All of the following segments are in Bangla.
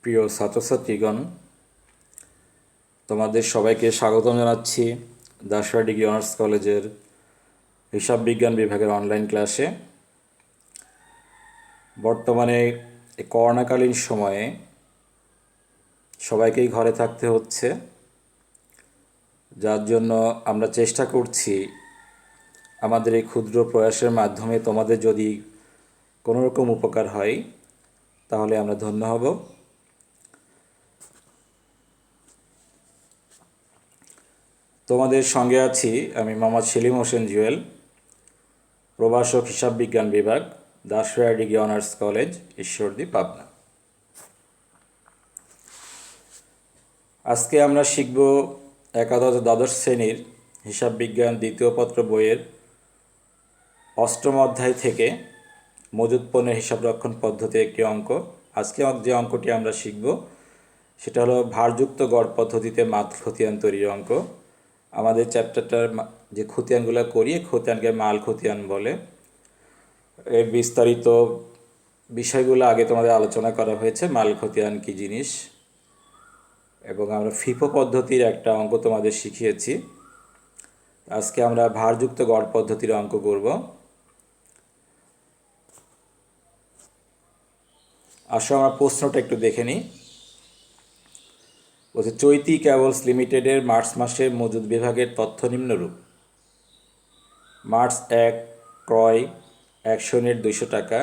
প্রিয় ছাত্রছাত্রীগণ, তোমাদের সবাইকে স্বাগতম জানাচ্ছি দাসরা ডিগ্রি অনার্স কলেজের হিসাব বিজ্ঞান বিভাগের অনলাইন ক্লাসে। বর্তমানে এই করোনাকালীন সময়ে সবাইকেই ঘরে থাকতে হচ্ছে, যার জন্য আমরা চেষ্টা করছি আমাদের এই ক্ষুদ্র প্রয়াসের মাধ্যমে তোমাদের যদি কোনো রকম উপকার হয় তাহলে আমরা ধন্য হব। তোমাদের সঙ্গে আছি আমি মোহাম্মদ সেলিম হোসেন জুয়েল, প্রভাষক হিসাব বিজ্ঞান বিভাগ, Dasra degree honours college, Ishwardi, Pabna. আজকে আমরা শিখব একাদশ দ্বাদশ শ্রেণীর হিসাব বিজ্ঞান দ্বিতীয় পত্র বইয়ের অষ্টম অধ্যায় থেকে মজুদ পণ্যের হিসাব রক্ষণ পদ্ধতির একটি অঙ্ক। আজকে যে অঙ্কটি আমরা শিখব সেটা হলো ভারযুক্ত গড় পদ্ধতিতে মাত্র খতিয়ান তৈরির অঙ্ক। আমাদের চ্যাপ্টারটার যে খতিয়ানগুলো করি খতিয়ানকে মাল খতিয়ান বলে। এর বিস্তারিত বিষয়গুলো আগে তোমাদের আলোচনা করা হয়েছে, মাল খতিয়ান কী জিনিস, এবং আমরা ফিফো পদ্ধতির একটা অঙ্ক তোমাদের শিখিয়েছি। আজকে আমরা ভারযুক্ত গড় পদ্ধতির অঙ্ক করব। আসো আমরা প্রশ্নটা একটু দেখে নিই। বলছে চৈতি ক্যাবলস লিমিটেডের মার্চ মাসের মজুদ বিভাগের তথ্য নিম্নরূপ। মার্চ 1 ক্রয় 100 ইউনিট 200 টাকা,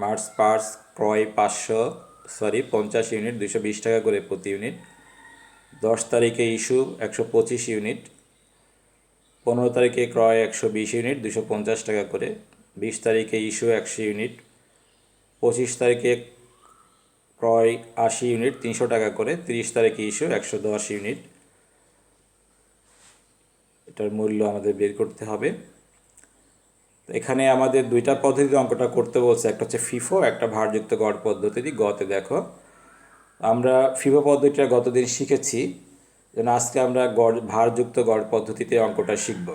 মার্চ 5 ক্রয় 50 ইউনিট 220 টাকা করে প্রতি ইউনিট, 10 তারিখে ইস্যু 125 ইউনিট, 15 তারিখে ক্রয় 120 ইউনিট 250 টাকা করে, 20 তারিখে ইস্যু 100 ইউনিট, 25 তারিখে ক্রয় 80 ইউনিট 300 টাকা করে, 30 তারিখে ইস্যু 110 ইউনিট। এটার মূল্য আমাদের বের করতে হবে। এখানে আমাদের দুইটা পদ্ধতিতে অঙ্কটা করতে বলছে, একটা হচ্ছে ফিফো, একটা ভারযুক্ত গড় পদ্ধতি। গতে দেখো আমরা ফিফো পদ্ধতিটা গতদিন শিখেছি, যেন আজকে আমরা ভারযুক্ত গড় পদ্ধতিতে অঙ্কটা শিখব।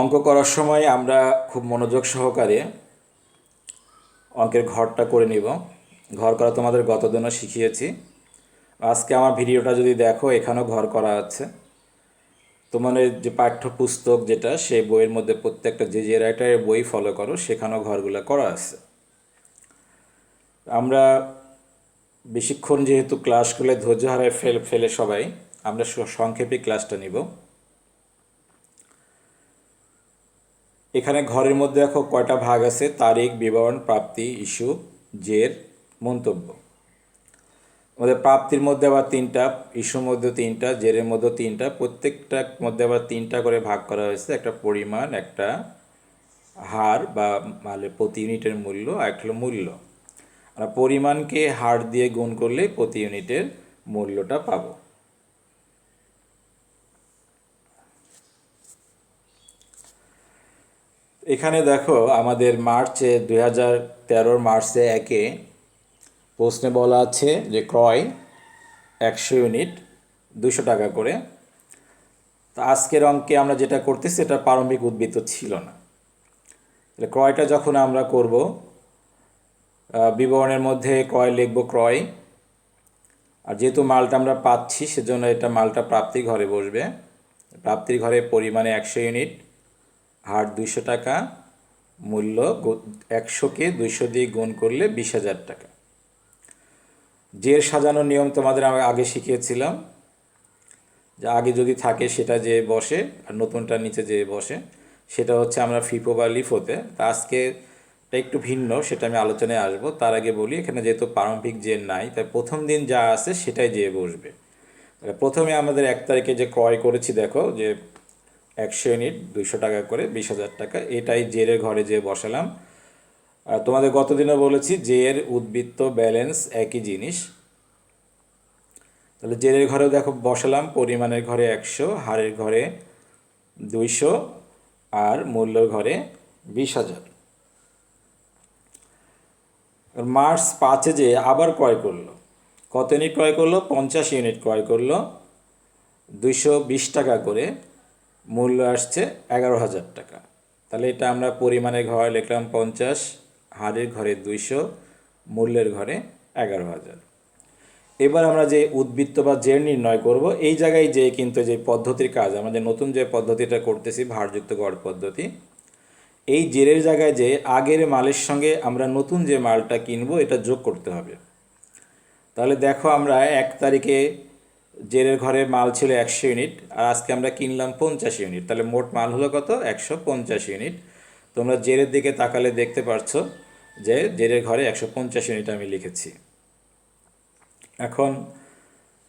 অঙ্ক করার সময় আমরা খুব মনোযোগ সহকারে অঙ্কের ঘরটা করে নিব। ঘর করা তোমাদের গতদিনও শিখিয়েছি। আজকে আমার ভিডিওটা যদি দেখো এখানেও ঘর করা আছে। তোমাদের যে পাঠ্যপুস্তক যেটা, সেই বইয়ের মধ্যে প্রত্যেকটা যে রাইটারের বই ফলো করো সেখানেও ঘরগুলো করা আছে। আমরা বেশিক্ষণ যেহেতু ক্লাস করলে ধৈর্য হারায় ফেলে সবাই, আমরা সংক্ষেপে ক্লাসটা নিব। এখানে ঘরের মধ্যে দেখো কয়টা ভাগ আছে: তারিখ, বিবরণ, প্রাপ্তি, ইস্যু, জের, মন্তব্য। আমাদের প্রাপ্তির মধ্যে আবার 3টা, ইস্যুর মধ্যে 3টা, জেরের মধ্যে 3টা, প্রত্যেকটার মধ্যে আবার 3টা করে ভাগ করা হয়েছে। একটা পরিমাণ, একটা হার বা মানে প্রতি ইউনিটের মূল্য, আর একটা হলো মূল্য। আমরা পরিমাণকে হার দিয়ে গুণ করলে প্রতি ইউনিটের মূল্যটা পাবো। এখানে দেখো আমাদের মার্চে 2013 মার্চে 1-এ প্রশ্নে বলা আছে যে ক্রয় 100 ইউনিট 200 টাকা করে। তো আজকের অঙ্কে আমরা যেটা করতেছি এটা প্রারম্ভিক উদ্বৃত্ত ছিল না। তাহলে ক্রয়টা যখন আমরা করব, বিবরণের মধ্যে ক্রয় লিখব ক্রয়, আর যেহেতু মালটা আমরা পাচ্ছি সেজন্য এটা মালটা প্রাপ্তির ঘরে বসবে। প্রাপ্তির ঘরে পরিমাণে 100 ইউনিট, হার 200 টাকা, মূল্য 100কে 200 দিয়ে গুণ করলে 20,000 টাকা। জের সাজানোর নিয়ম তোমাদের আমি আগে শিখিয়েছিলাম, যে আগে যদি থাকে সেটা যে বসে আর নতুনটা নিচে যে বসে, সেটা হচ্ছে আমরা ফিফো বা লিফোতে। তা আজকে এটা একটু ভিন্ন, সেটা আমি আলোচনায় আসবো। তার আগে বলি এখানে যেহেতু প্রারম্ভিক জের নাই, তাই প্রথম দিন যা আছে সেটাই যে বসবে। প্রথমে আমাদের 1 তারিখে যে ক্রয় করেছি দেখো, যে 100 ইউনিট 200 টাকা করে 20,000 টাকা, এটাই জেরের ঘরে যে বসালাম। আর তোমাদের গতদিনও বলেছি জের উদ্বৃত্ত ব্যালেন্স একই জিনিস। তাহলে জেরের ঘরেও দেখো বসালাম, পরিমাণের ঘরে 100, হারের ঘরে 200, আর মূল্যর ঘরে 20,000। মার্চ 5-এ যে আবার ক্রয় করলো, কত ইউনিট ক্রয় করলো? 50 ইউনিট ক্রয় করলো 220 টাকা করে, মূল্য আসছে 11,000 টাকা। তাহলে এটা আমরা পরিমাণের ঘরে লিখলাম 50, হারের ঘরে 200, মূল্যের ঘরে 11,000। এবার আমরা যে উদ্বৃত্ত বা জের নির্ণয় করব, এই জায়গায় যে কিন্তু যে পদ্ধতির কাজ আমরা যে নতুন যে পদ্ধতিটা করতেছি ভারযুক্ত গড় পদ্ধতি, এই জেরের জায়গায় যে আগের মালের সঙ্গে আমরা নতুন যে মালটা কিনবো এটা যোগ করতে হবে। তাহলে দেখো আমরা 1 তারিখে জেরের ঘরে মাল ছিল 100 ইউনিট, আর আজকে আমরা কিনলাম 50 ইউনিট, তাহলে মোট মাল হলো কত? 150 ইউনিট। তোমরা জেরের দিকে তাকালে দেখতে পাচ্ছ যে জেরের ঘরে 150 ইউনিট আমি লিখেছি। এখন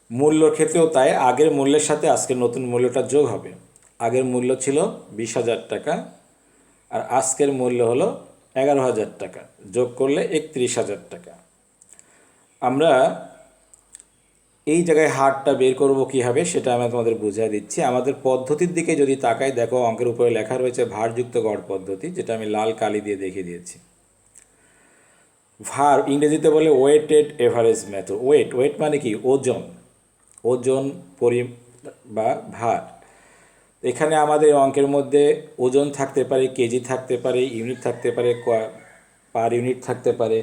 মূল্যর ক্ষেত্রেও তাই, আগের মূল্যের সাথে আজকের নতুন মূল্যটা যোগ হবে। আগের মূল্য ছিল 20,000 টাকা, আর আজকের মূল্য হলো 11,000 টাকা, যোগ করলে 31,000 টাকা। আমরা এই জায়গায় হারটা বের করব কীভাবে সেটা আমি তোমাদের বুঝিয়ে দিচ্ছি। আমাদের পদ্ধতির দিকে যদি তাকাই, দেখো অঙ্কের উপরে লেখা রয়েছে ভারযুক্ত গড় পদ্ধতি, যেটা আমি লাল কালি দিয়ে দেখিয়ে দিয়েছি। ভার ইংরেজিতে বলে ওয়েটেড এভারেজ মেথড। ওয়েট মানে কি? ওজন, ওজন বা ভার। এখানে আমাদের অঙ্কের মধ্যে ওজন থাকতে পারে, কেজি থাকতে পারে, ইউনিট থাকতে পারে, পার ইউনিট থাকতে পারে,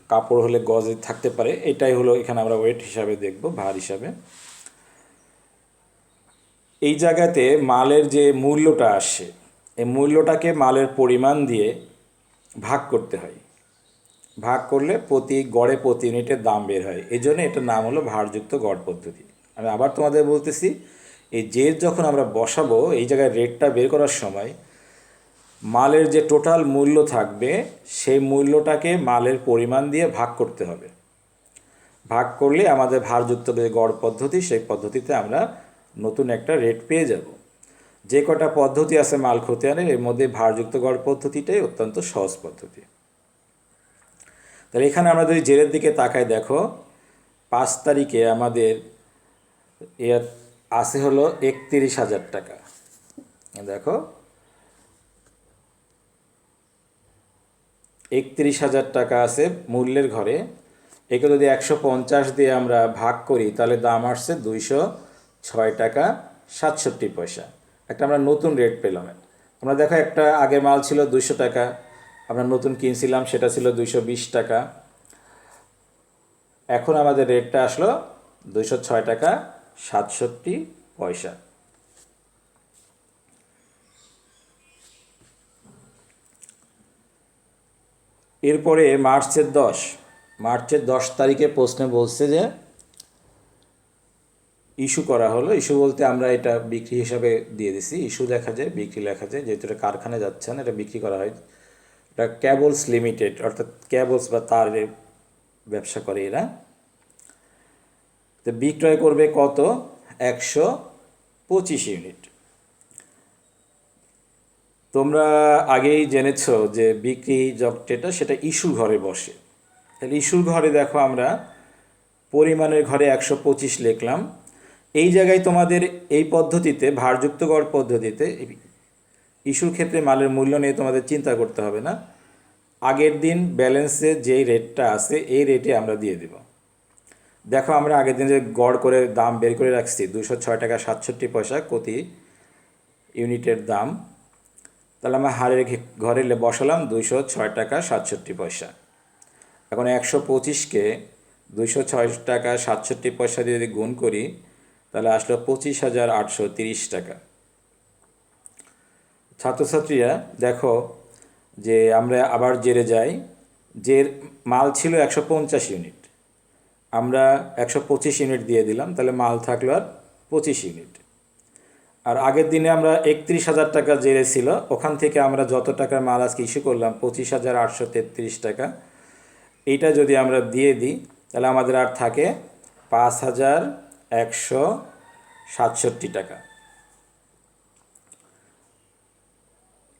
কাপড় হলে গজে থাকতে পারে। এটাই হলো এখানে আমরা ওয়েট হিসাবে দেখব, ভার হিসাবে। এই জায়গাতে মালের যে মূল্যটা আসে, এই মূল্যটাকে মালের পরিমাণ দিয়ে ভাগ করতে হয়। ভাগ করলে গড়ে প্রতি ইউনিটের দাম বের হয়। এই জন্য এটার নাম হলো ভারযুক্ত গড় পদ্ধতি। আমি আবার তোমাদের বলতেছি, এই জের যখন আমরা বসাবো, এই জায়গায় রেটটা বের করার সময় মালের যে টোটাল মূল্য থাকবে সেই মূল্যটাকে মালের পরিমাণ দিয়ে ভাগ করতে হবে। ভাগ করলে আমাদের ভারযুক্ত যে গড় পদ্ধতি, সেই পদ্ধতিতে আমরা নতুন একটা রেট পেয়ে যাব। যে কটা পদ্ধতি আছে মাল খতিয়ানের, এর মধ্যে ভারযুক্ত গড় পদ্ধতিটাই অত্যন্ত সহজ পদ্ধতি। তাহলে এখানে আমরা যদি জেরের দিকে তাকাই, দেখো 5 তারিখে আমাদের এর আছে হলো 31,000 টাকা। দেখো 31,000 টাকা আছে মূল্যের ঘরে। একে যদি 150 দিয়ে আমরা ভাগ করি, তাহলে দাম আসছে 206 টাকা 67 পয়সা। একটা আমরা নতুন রেট পেলাম। আমরা দেখো একটা আগের মাল ছিল 200 টাকা, আমরা নতুন কিনছিলাম, সেটা ছিল 220 টাকা। এখন আমাদের রেটটা আসলো 206 টাকা 67 পয়সা। এরপরে মার্চের 10 তারিখে প্রশ্নে বলছে যে ইস্যু করা হলো। ইস্যু বলতে আমরা এটা বিক্রি হিসাবে দিয়ে দিছি। ইস্যু লেখা যায়, বিক্রি লেখা যায়, যেহেতু এটা কারখানায় যাচ্ছে না, এটা বিক্রি করা হয়। এটা ক্যাবলস লিমিটেড, অর্থাৎ ক্যাবলস বা তারের ব্যবসা করে এরা। তো বিক্রয় করবে কত? 125 ইউনিট। তোমরা আগেই জেনেছো যে বিক্রি যেটা সেটা ইস্যু ঘরে বসে। তাহলে ইস্যুর ঘরে দেখো আমরা পরিমাণের ঘরে 125 লিখলাম। এই জায়গায় তোমাদের এই পদ্ধতিতে, ভারযুক্ত গড় পদ্ধতিতে, ইস্যুর ক্ষেত্রে মালের মূল্য নিয়ে তোমাদের চিন্তা করতে হবে না। আগের দিন ব্যালেন্সে যেই রেটটা আছে এই রেটে আমরা দিয়ে দেব। দেখো আমরা আগের দিন যে গড় করে দাম বের করে রাখছি 206 টাকা 67 পয়সা প্রতি ইউনিটের দাম। তাহলে আমরা হারের ঘরে বসালাম 206 টাকা 67 পয়সা। এখন 125কে 206 টাকা 67 পয়সা দিয়ে যদি গুণ করি, তাহলে আসলো 25,830 টাকা। ছাত্রছাত্রীরা দেখো যে আমরা আবার জেরে যাই। জের মাল ছিল 150 ইউনিট, আমরা 125 ইউনিট দিয়ে দিলাম, তাহলে মাল থাকলো আর 25 ইউনিট। আর আগের দিনে আমরা 31,000 টাকা জেরে ছিল, ওখান থেকে আমরা যত টাকার মাল আজকে ইস্যু করলাম 25,833 টাকা, এইটা যদি আমরা দিয়ে দিই তাহলে আমাদের আর থাকে 5,167 টাকা।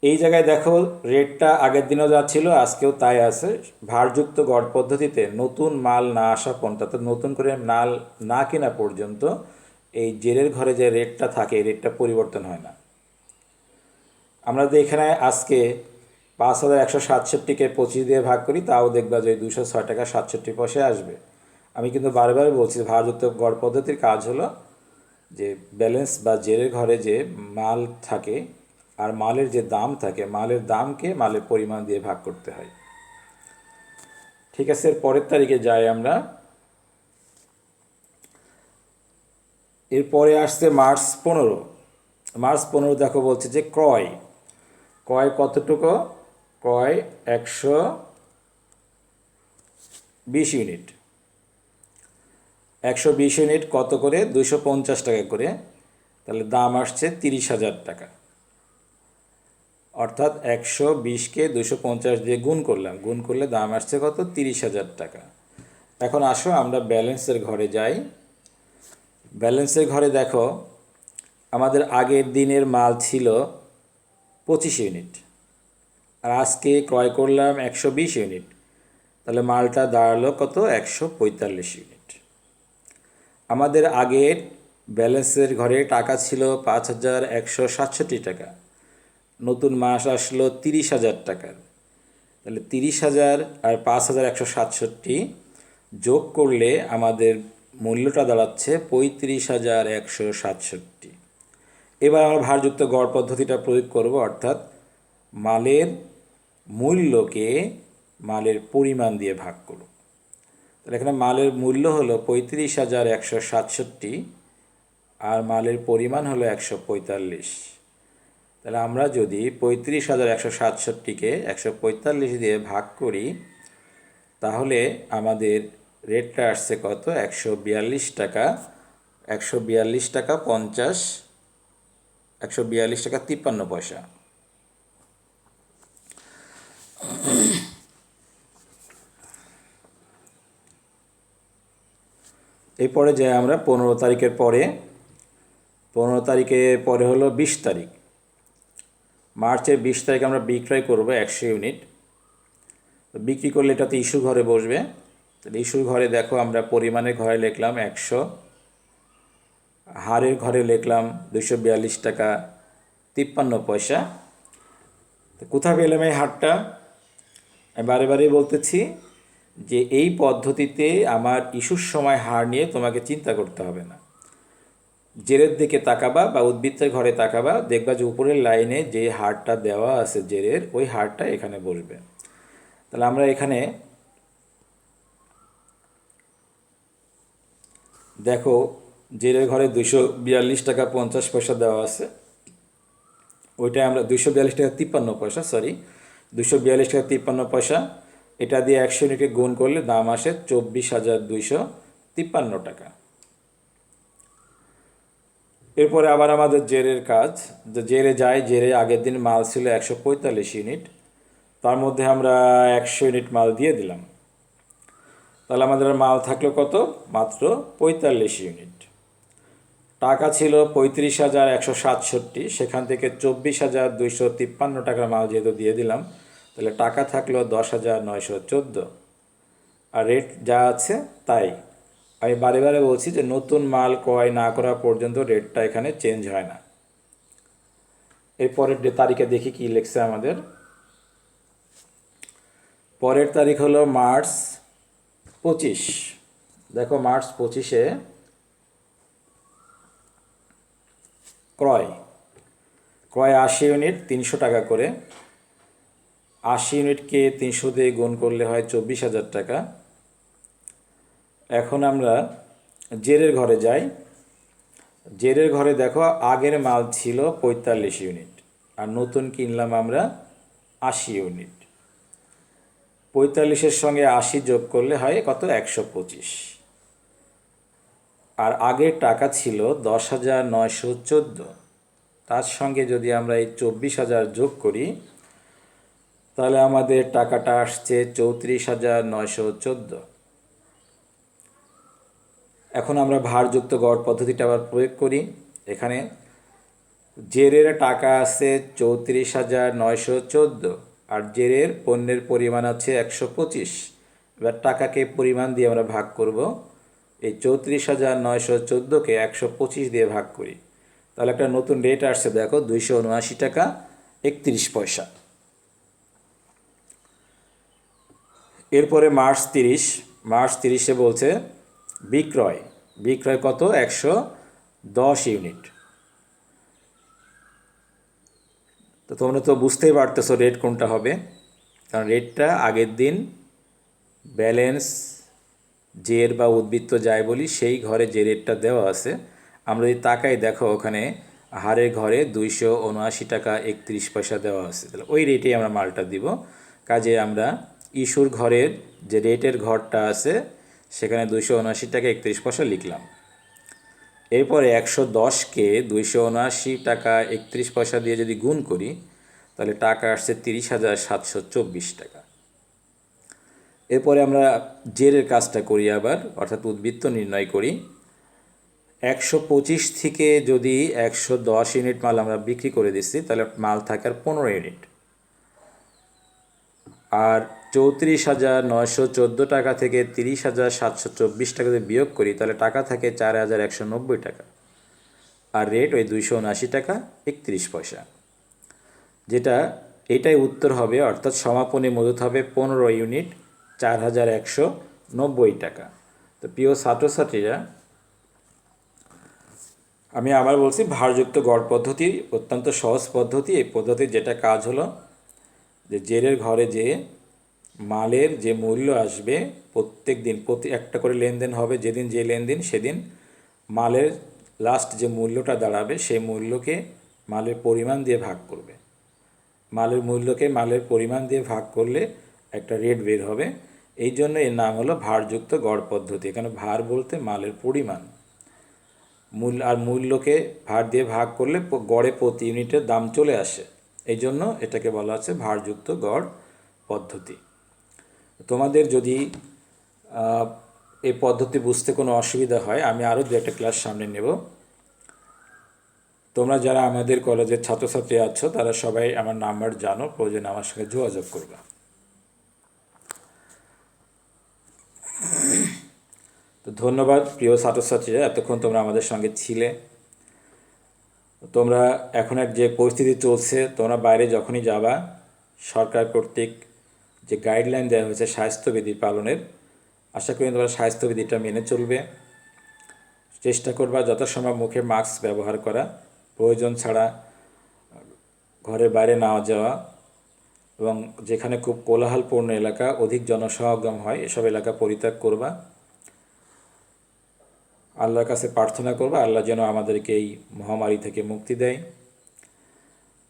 এই জায়গায় দেখো রেটটা আগের দিনও যা ছিল আজকেও তাই আছে। ভারযুক্ত গড় পদ্ধতিতে নতুন মাল না আসা পর্যন্ত, অর্থাৎ নতুন করে মাল না কেনা পর্যন্ত এই জেরের ঘরে যে রেটটা থাকে এই রেটটা পরিবর্তন হয় না। আমরা যদি এখানে আজকে 5,167কে 25 দিয়ে ভাগ করি, তাও দেখবা যে 206 টাকা 67 পয়সায় আসবে। আমি কিন্তু বারবার বলছি ভারযুক্ত গড় পদ্ধতির কাজ হলো যে ব্যালেন্স বা জেরের ঘরে যে মাল থাকে আর মালের যে দাম থাকে, মালের দামকে মালের পরিমাণ দিয়ে ভাগ করতে হয়। ঠিক আছে, এর পরের তারিখে যাই আমরা। এরপরে আসছে মার্চ 15। মার্চ 15 দেখো বলছে যে ক্রয় ক্রয় কতটুকু, ক্রয় 120 ইউনিট। 120 ইউনিট কত করে, 250 টাকা করে, তাহলে দাম আসছে 30,000 টাকা। অর্থাৎ 120কে 250 দিয়ে গুণ করলাম, গুণ করলে দাম আসছে কত, 30,000 টাকা। এখন আসো আমরা ব্যালেন্সের ঘরে যাই। ব্যালেন্সের ঘরে দেখো আমাদের আগের দিনের মাল ছিল 25 ইউনিট, আর আজকে ক্রয় করলাম 120 ইউনিট, তাহলে মালটা দাঁড়ালো কত, 145 ইউনিট। আমাদের আগের ব্যালেন্সের ঘরে টাকা ছিল 5,167 টাকা, নতুন মাস আসলো 30,000 টাকার, তাহলে 30,000 আর 5,167 যোগ করলে আমাদের মূল্যটা দাঁড়াচ্ছে 35,167। এবার আমরা ভারযুক্ত গড় পদ্ধতিটা প্রয়োগ করব, অর্থাৎ মালের মূল্যকে মালের পরিমাণ দিয়ে ভাগ করব। তাহলে এখানে মালের মূল্য হলো 35,167 আর মালের পরিমাণ হলো 145। তাহলে আমরা যদি 35,167কে 145 দিয়ে ভাগ করি, তাহলে আমাদের রেটটা আসছে কত, 142 টাকা, 142 টাকা 50, 142 টাকা 53 পয়সা। এরপরে যাই আমরা 15 তারিখের পরে। 15 তারিখের পরে হলো 20 তারিখ। মার্চের 20 তারিখ আমরা বিক্রয় করব 100 ইউনিট। বিক্রি করলে এটাতে ইস্যু ঘরে বসবে। তাহলে ইস্যুর ঘরে দেখো আমরা পরিমাণের ঘরে লিখলাম 100, হারের ঘরে লিখলাম 242 টাকা 53 পয়সা। তো কোথায় পেলাম এই হারটা? আমি বারে বারে বলতেছি যে এই পদ্ধতিতে আমার ইস্যুর সময় হার নিয়ে তোমাকে চিন্তা করতে হবে না। জেরের দিকে তাকাবা বা উদ্বৃত্তের ঘরে তাকাবা, দেখবা যে উপরের লাইনে যে হারটা দেওয়া আছে জেরের, ওই হারটা এখানে বসবে। তাহলে আমরা এখানে দেখো জেরের ঘরে 242 টাকা 50 পয়সা দেওয়া আছে, ওইটা আমরা 242 টাকা 53 পয়সা, সরি 242 টাকা 53 পয়সা, এটা দিয়ে 100 ইউনিটে গুণ করলে দাম আসে 24,253 টাকা। এরপরে আবার আমাদের জেরের কাজ, জেরে যাই, জেরে আগের দিন মাল ছিল 145 ইউনিট, তার মধ্যে আমরা 100 ইউনিট মাল দিয়ে দিলাম, তাহলে আমাদের মাল থাকলো কত, মাত্র 45 ইউনিট। টাকা ছিল 35,167, সেখান থেকে 24,253 টাকার মাল যেহেতু দিয়ে দিলাম, তাহলে টাকা থাকলো 10,914, আর রেট যা আছে তাই। আমি বারে বারে বলছি যে নতুন মাল ক্রয় না করা পর্যন্ত রেটটা এখানে চেঞ্জ হয় না। এরপরের তারিখে দেখি কি লিখছে আমাদের। পরের তারিখ হলো মার্চ 25। দেখো মার্চ 25-এ ক্রয় 80 ইউনিট 300 টাকা করে, 80 ইউনিটকে 300 দিয়ে গুণ করলে হয় 24,000 টাকা। এখন আমরা জেরের ঘরে যাই। জেরের ঘরে দেখো আগের মাল ছিল 45 ইউনিট আর নতুন কিনলাম আমরা 80 ইউনিট। 45-এর সঙ্গে 80 যোগ করলে হয় কত, 125। আর আগের টাকা ছিল 10,914, তার সঙ্গে যদি আমরা এই 24,000 যোগ করি, তাহলে আমাদের টাকাটা আসছে 34,914। এখন আমরা ভারযুক্ত গড় পদ্ধতিটা আবার প্রয়োগ করি। এখানে জেরের টাকা আছে 34,914 আর জেরের পণ্যের পরিমাণ আছে 125। এবার টাকাকে পরিমাণ দিয়ে আমরা ভাগ করব। এই 34,914কে 125 দিয়ে ভাগ করি, তাহলে একটা নতুন রেট আসছে দেখো, 279 টাকা 31 পয়সা। এরপরে মার্চ 30। মার্চ 30-এ বলছে বিক্রয় কত, 10 ইউনিট। তো তোমরা তো বুঝতেই পারতেছো রেট কোনটা হবে, কারণ রেটটা আগের দিন ব্যালেন্স জের বা উদ্বৃত্ত যাই বলি সেই ঘরে যে রেটটা দেওয়া আছে, আমরা যদি তাকাই দেখো ওখানে হারের ঘরে 279 টাকা 31 পয়সা দেওয়া আছে, তাহলে ওই রেটেই আমরা মালটা দিব। কাজে আমরা ইস্যুর ঘরের যে রেটের ঘরটা আছে সেখানে 279 টাকা 31 পয়সা লিখলাম। এরপরে 110কে 279 টাকা 31 পয়সা দিয়ে যদি গুণ করি তাহলে টাকা আসছে 30,724 টাকা। এরপরে আমরা জেরের কাজটা করি আবার, অর্থাৎ উদ্বৃত্ত নির্ণয় করি। 125 থেকে যদি 110 ইউনিট মাল আমরা বিক্রি করে দিচ্ছি তাহলে মাল থাকার 15 ইউনিট, আর 34,914 টাকা থেকে 30,724 টাকা যদি বিয়োগ করি তাহলে টাকা থাকে 4,190 টাকা, আর রেট ওই 279 টাকা 31 পয়সা, যেটা এটাই উত্তর হবে। অর্থাৎ সমাপনী মজুত হবে 15 ইউনিট 4,190 টাকা। তো প্রিয় ছাত্রছাত্রীরা, আমি আবার বলছি, ভারযুক্ত গড় পদ্ধতি অত্যন্ত সহজ পদ্ধতি। এই পদ্ধতির যেটা কাজ হলো যে জেরের ঘরে যে মালের যে মূল্য আসবে প্রত্যেক দিন প্রতি একটা করে লেনদেন হবে, যেদিন যে লেনদেন সেদিন মালের লাস্ট যে মূল্যটা দাঁড়াবে সেই মূল্যকে মালের পরিমাণ দিয়ে ভাগ করবে। মালের মূল্যকে মালের পরিমাণ দিয়ে ভাগ করলে একটা রেট বের হবে। এই জন্য এর নাম হলো ভারযুক্ত গড় পদ্ধতি। এখানে ভার বলতে মালের পরিমাণ, মূল্য আর মূল্যকে ভার দিয়ে ভাগ করলে গড়ে প্রতি ইউনিটের দাম চলে আসে। এই জন্য এটাকে বলা হচ্ছে ভারযুক্ত গড় পদ্ধতি। তোমাদের যদি এই পদ্ধতি বুঝতে কোনো অসুবিধা হয় আমি আরও দু একটা ক্লাস সামনে নেব। তোমরা যারা আমাদের কলেজের ছাত্রছাত্রী আছো তারা সবাই আমার নাম্বার জানো, প্রয়োজনে আমার সঙ্গে যোগাযোগ করবে। তো ধন্যবাদ প্রিয় ছাত্রছাত্রীরা, এতক্ষণ তোমরা আমাদের সঙ্গে ছিলে। তোমরা এখন যে পরিস্থিতি চলছে, তোমরা বাইরে যখনই যাবা সরকার কর্তৃক যে গাইডলাইন দেওয়া হয়েছে স্বাস্থ্যবিধি পালনের, আশা করি তোমরা স্বাস্থ্যবিধিটা মেনে চলবে। চেষ্টা করবা যথাসম্ভব মুখে মাস্ক ব্যবহার করা, প্রয়োজন ছাড়া ঘরের বাইরে না যাওয়া, এবং যেখানে খুব কোলাহলপূর্ণ এলাকা অধিক জনসমাগম হয় এসব এলাকা পরিত্যাগ করবা। আল্লাহর কাছে প্রার্থনা করবা আল্লাহ যেন আমাদেরকে এই মহামারী থেকে মুক্তি দেয়।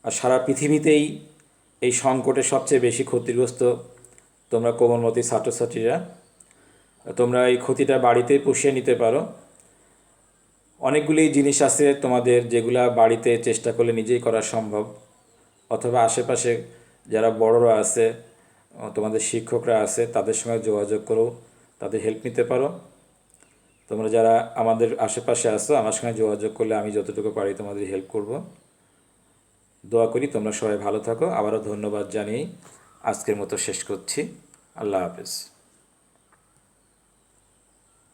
আর সারা পৃথিবীতেই এই সংকটে সবচেয়ে বেশি ক্ষতিগ্রস্ত তোমরা কোমলমতি ছাত্রছাত্রীরা। তোমরা এই ক্ষতিটা বাড়িতেই পুষিয়ে নিতে পারো। অনেকগুলি জিনিস আছে তোমাদের যেগুলা বাড়িতে চেষ্টা করলে নিজেই করা সম্ভব, অথবা আশেপাশে যারা বড়রা আছে, তোমাদের শিক্ষকরা আছে, তাদের সঙ্গে যোগাযোগ করো, তাদের হেল্প নিতে পারো। তোমরা যারা আমাদের আশেপাশে আসো আমার সঙ্গে যোগাযোগ করলে আমি যতটুকু পারি তোমাদের হেল্প করব। দোয়া করি তোমরা সবাই ভালো থাকো। আবারও ধন্যবাদ জানিয়ে আজকের মতো শেষ করছি। আল্লাহ হাফেজ।